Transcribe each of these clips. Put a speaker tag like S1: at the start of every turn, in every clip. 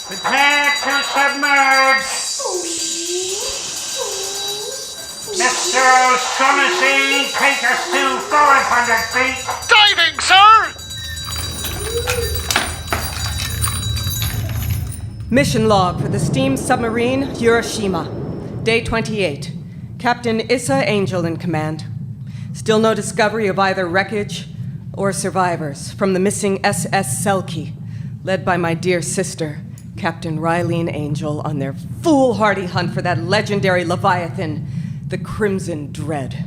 S1: Prepare to submerge! Mr. O'Shaughnessy, take us to 500 feet!
S2: Diving, sir!
S3: Mission log for the steam submarine Hiroshima. Day 28. Captain Issa Angel in command. Still no discovery of either wreckage or survivors from the missing SS Selkie, led by my dear sister, Captain Rylene Angel, on their foolhardy hunt for that legendary Leviathan, the Crimson Dread.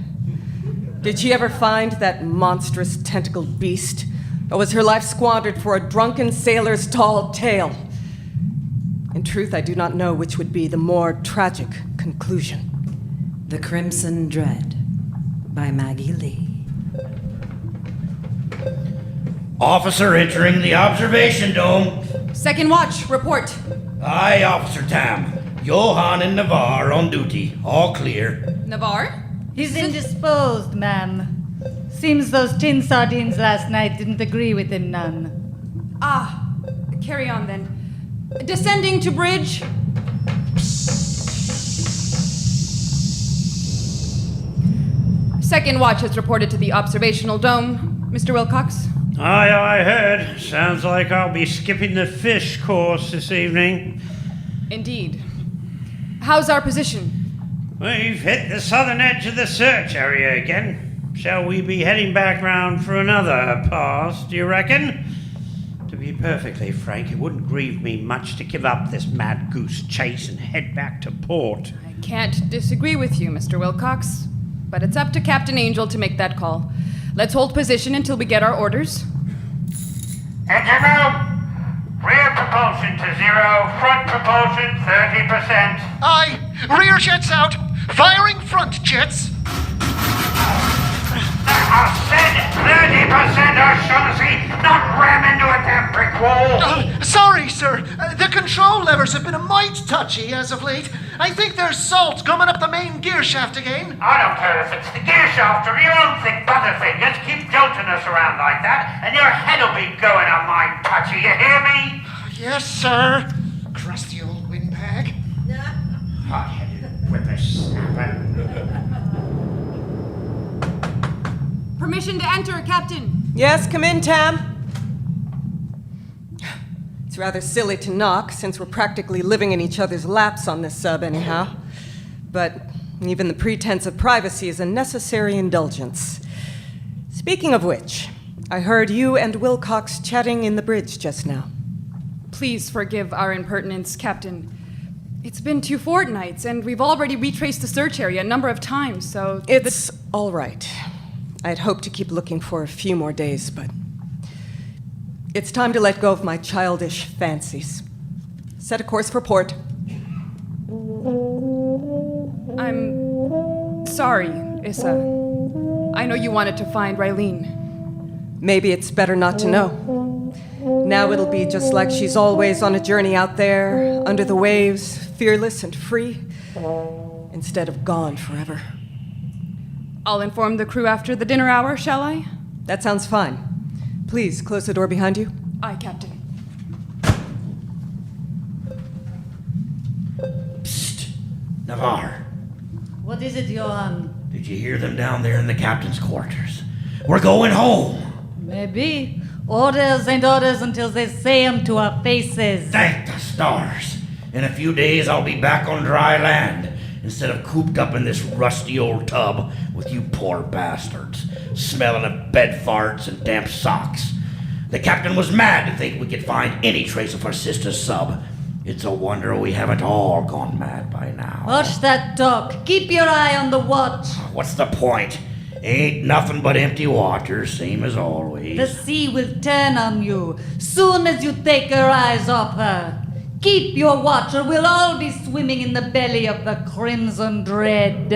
S3: Did she ever find that monstrous tentacled beast, or was her life squandered for a drunken sailor's tall tale? In truth, I do not know which would be the more tragic conclusion.
S4: The Crimson Dread by Maggie Lee.
S5: Officer entering the observation dome.
S6: Second watch, report.
S5: Aye, Officer Tam. Johan and Navarre on duty. All clear.
S6: Navarre?
S7: He's indisposed, ma'am. Seems those tin sardines last night didn't agree with him none.
S6: Ah, carry on then. Descending to bridge. Second watch has reported to the observational dome. Mr. Wilcox?
S1: Aye, I heard. Sounds like I'll be skipping the fish course this evening.
S6: Indeed. How's our position?
S1: We've hit the southern edge of the search area again. Shall we be heading back round for another pass, do you reckon? To be perfectly frank, it wouldn't grieve me much to give up this mad goose chase and head back to port.
S6: I can't disagree with you, Mr. Wilcox. But it's up to Captain Angel to make that call. Let's hold position until we get our orders.
S1: Engine room! Rear propulsion to 0, front propulsion 30%.
S2: Aye, rear jets out. Firing front jets.
S1: I said 30%, O'Shaughnessy, not ram into a damn brick wall!
S2: Sorry, sir. The control levers have been a mite touchy as of late. I think there's salt coming up the main gear shaft again.
S1: I don't care if it's the gear shaft or your own thick butterfingers. Keep jolting us around like that, and your head'll be going on my touchy, you hear me?
S2: Yes, sir. Crusty old windbag.
S1: Hot-headed whippersnapper.
S6: Permission to enter, Captain.
S3: Yes, come in, Tam. It's rather silly to knock, since we're practically living in each other's laps on this sub anyhow. But even the pretense of privacy is a necessary indulgence. Speaking of which, I heard you and Wilcox chatting in the bridge just now.
S6: Please forgive our impertinence, Captain. It's been 2 fortnights, and we've already retraced the search area a number of times, so...
S3: It's all right. I'd hoped to keep looking for a few more days, but... It's time to let go of my childish fancies. Set a course for port.
S6: I'm sorry, Issa. I know you wanted to find Rylene.
S3: Maybe it's better not to know. Now it'll be just like she's always on a journey out there, under the waves, fearless and free, instead of gone forever.
S6: I'll inform the crew after the dinner hour, shall I?
S3: That sounds fine. Please, close the door behind you.
S6: Aye, Captain.
S5: Psst. Navarre,
S7: What is it, Johan?
S5: did you hear them down there in the captain's quarters? We're going home.
S7: Maybe. Orders ain't orders until they say 'em to our faces.
S5: Thank the stars. In a few days, I'll be back on dry land instead of cooped up in this rusty old tub with you poor bastards, smelling of bed farts and damp socks. The captain was mad to think we could find any trace of our sister's sub. It's a wonder we haven't all gone mad by now.
S7: Watch that talk. Keep your eye on the watch.
S5: What's the point? Ain't nothing but empty water, same as always.
S7: The sea will turn on you soon as you take your eyes off her. Keep your watch, or we'll all be swimming in the belly of the Crimson Dread.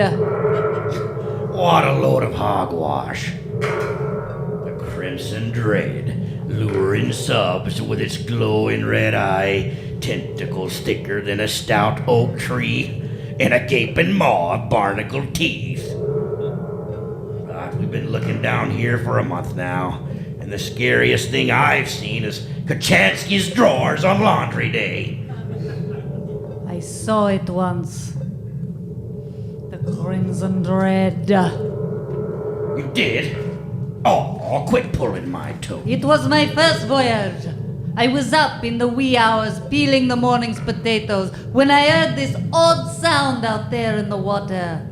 S5: What a load of hogwash. The Crimson Dread, luring subs with its glowing red eye, tentacles thicker than a stout oak tree, and a gaping maw of barnacled teeth. But we've been looking down here for a month now, and the scariest thing I've seen is Kachansky's drawers on laundry day.
S7: I saw it once. The Crimson Dread.
S5: You did? Oh, quit pulling my toe.
S7: It was my first voyage. I was up in the wee hours peeling the morning's potatoes when I heard this odd sound out there in the water.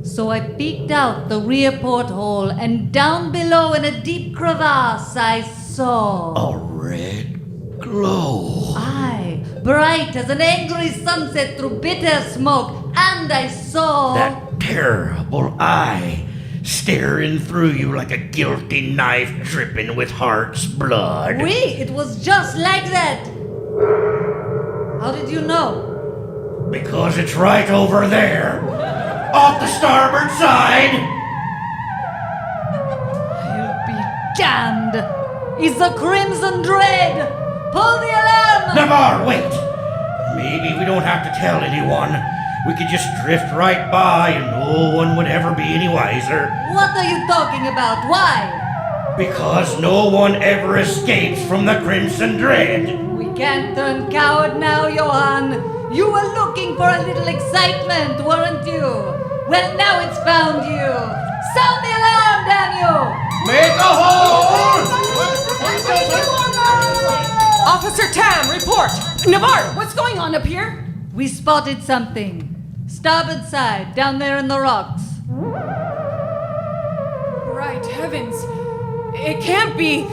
S7: So I peeked out the rear porthole, and down below in a deep crevasse I saw...
S5: A red glow.
S7: Aye, bright as an angry sunset through bitter smoke, and I saw...
S5: That terrible eye staring through you like a guilty knife dripping with heart's blood.
S7: Oui, it was just like that. How did you know?
S5: Because it's right over there. Off the starboard side.
S7: I'll be damned. It's the Crimson Dread. Pull the alarm.
S5: Navarre, wait. Maybe we don't have to tell anyone. We could just drift right by and no one would ever be any wiser.
S7: What are you talking about? Why?
S5: Because no one ever escapes from the Crimson Dread.
S7: We can't turn coward now, Johann. You were looking for a little excitement, weren't you? Well, now it's found you. Sound the alarm, damn you!
S5: Make a hole!
S3: Officer Tam, report!
S6: Navarre, what's going on up here?
S7: We spotted something. Starboard side, down there in the rocks.
S6: Right, heavens. It can't be.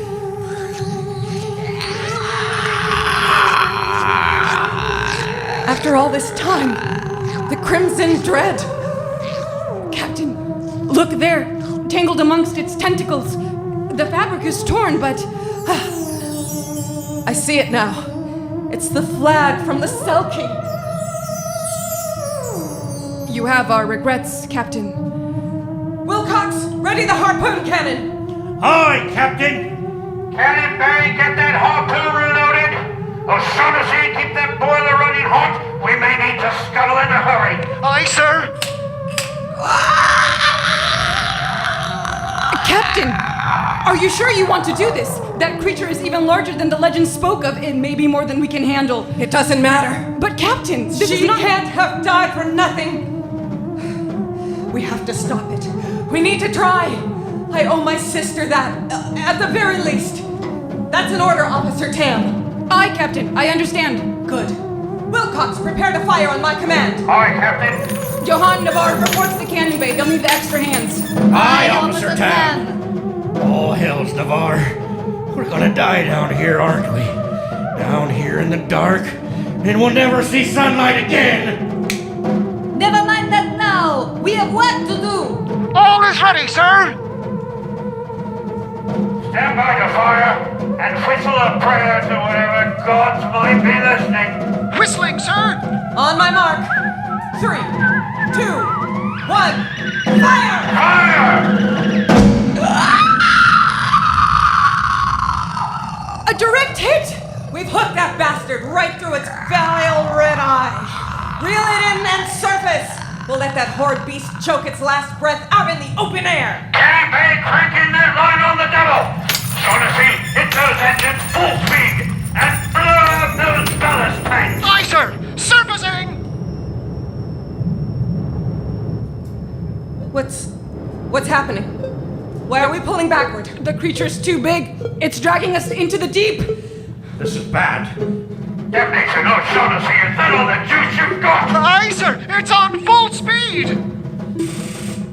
S3: After all this time, the Crimson Dread.
S6: Captain, look there, tangled amongst its tentacles. The fabric is torn, but...
S3: I see it now. It's the flag from the Selkie.
S6: You have our regrets, Captain.
S3: Wilcox, ready the harpoon cannon.
S1: Aye, Captain.
S8: Cannon Barry, get that harpoon reloaded. O'Shaughnessy, keep that boiler running hot. We may need to scuttle in a hurry.
S2: Aye, sir.
S6: Captain, are you sure you want to do this? That creature is even larger than the legend spoke of. It may be more than we can handle.
S3: It doesn't matter.
S6: But Captain, this
S3: She
S6: is not...
S3: can't have died for nothing. We have to stop it. We need to try. I owe my sister that, at the very least. That's an order, Officer Tam.
S6: Aye, Captain, I understand.
S3: Good. Wilcox, prepare to fire on my command.
S8: Aye, Captain.
S6: Johann, Navarre, reports the cannon bay. They'll need the extra hands.
S5: Aye, Officer Tam. Oh, hells, Navarre. We're gonna die down here, aren't we? Down here in the dark, and we'll never see sunlight again.
S7: Never mind that now. We have work to do.
S2: All is ready, sir.
S8: Stand by to fire and whistle a prayer to whatever gods might be listening.
S2: Whistling, sir.
S3: On my mark. 3, 2, 1, fire!
S8: Fire!
S3: A direct hit! We've hooked that bastard right through its vile red eye. Reel it in and surface. We'll let that horrid beast choke its last breath out in the open air.
S8: Cannon Bay, crank in that line on the double. Shaughnessy, hit those engines full speed and blow out those ballast tanks.
S2: Aye, sir. Surfacing.
S3: What's happening? Why are we pulling backward?
S6: The creature's too big. It's dragging us into the deep.
S5: This is bad.
S8: Detonation, O'Shaughnessy, is that all the juice you've got?
S2: Aye, sir. It's on full speed.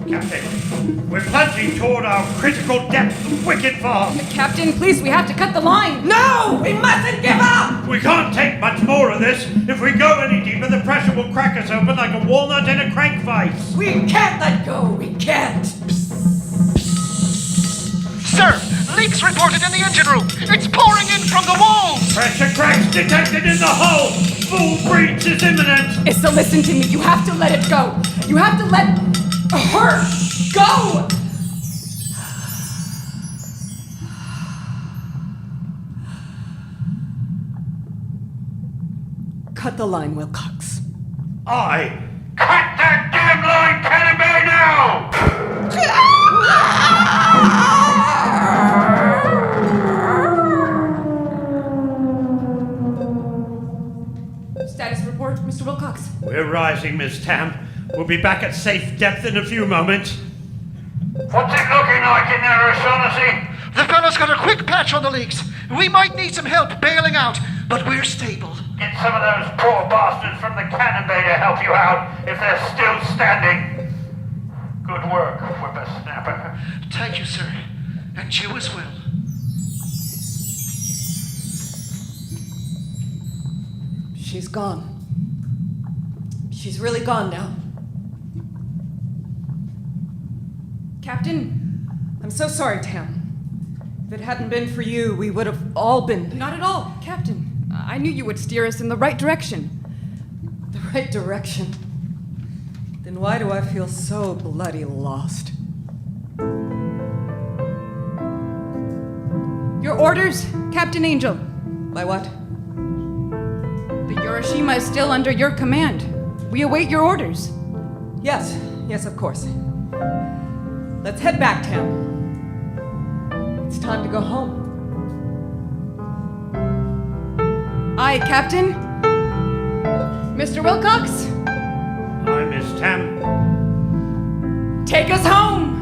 S1: Captain, we're plunging toward our critical depth wicked fast.
S6: Captain, please, we have to cut the line.
S3: No! We mustn't give up!
S1: We can't take much more of this. If we go any deeper, the pressure will crack us open like a walnut in a crank vise.
S3: We can't let go! We can't!
S2: Sir, leaks reported in the engine room. It's pouring in from the walls.
S1: Pressure cracks detected in the hull. Full breach is imminent.
S6: Issa, listen to me. You have to let it go. You have to let her go.
S3: Cut the line, Wilcox.
S1: I
S8: Cut that damn line, Cannonball, now!
S6: Status report, Mr. Wilcox.
S1: We're rising, Miss Tam. We'll be back at safe depth in a few moments.
S8: What's it looking like in there, O'Shaughnessy?
S2: The fellow's got a quick patch on the leaks. We might need some help bailing out, but we're stable.
S8: Get some of those poor bastards from the Cannon Bay to help you out if they're still standing. Good work, whippersnapper.
S2: Thank you, sir. And you as well.
S3: She's gone. She's really gone now.
S6: Captain,
S3: I'm so sorry, Tam. If it hadn't been for you, we would have all been...
S6: not at all. Captain, I knew you would steer us in the right direction.
S3: the right direction. Then why do I feel so bloody lost?
S6: Your orders, Captain Angel.
S3: By what?
S6: The Hiroshima is still under your command. We await your orders.
S3: Yes, of course. Let's head back, Tam. It's time to go home.
S6: Aye, Captain. Mr. Wilcox,
S1: I, Miss Tam.
S6: take us home.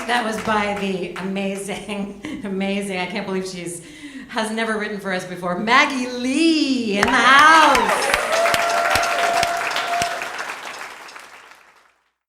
S4: That was by the amazing, I can't believe has never written for us before, Maggie Lee in the house.